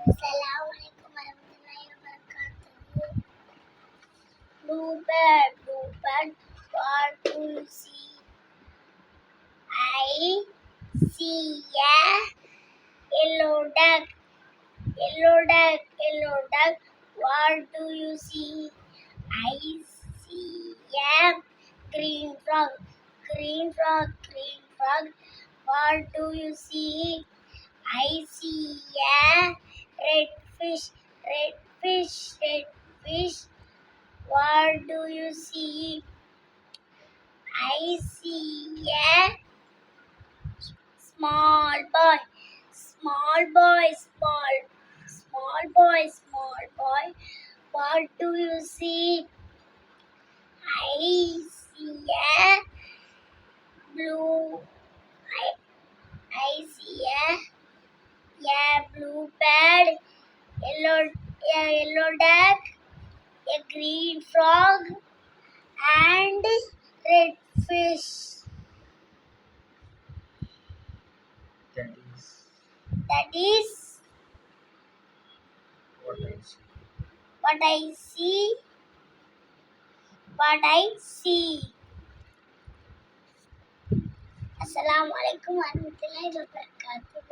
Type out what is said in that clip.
Assalamualaikum warahmatullahi wabarakatuh. Bluebird, what do you see? I see a yellow duck. Yellow duck. What do you see? I see a green frog. Green frog. What do you see? I see a red fish. Red fish. What do you see? I see a small boy. Small boy. What do you see? I see a blue. I see a blue bird, yellow duck, a green frog, and red fish. That is what I see. Assalamualaikum warahmatullahi wabarakatuh.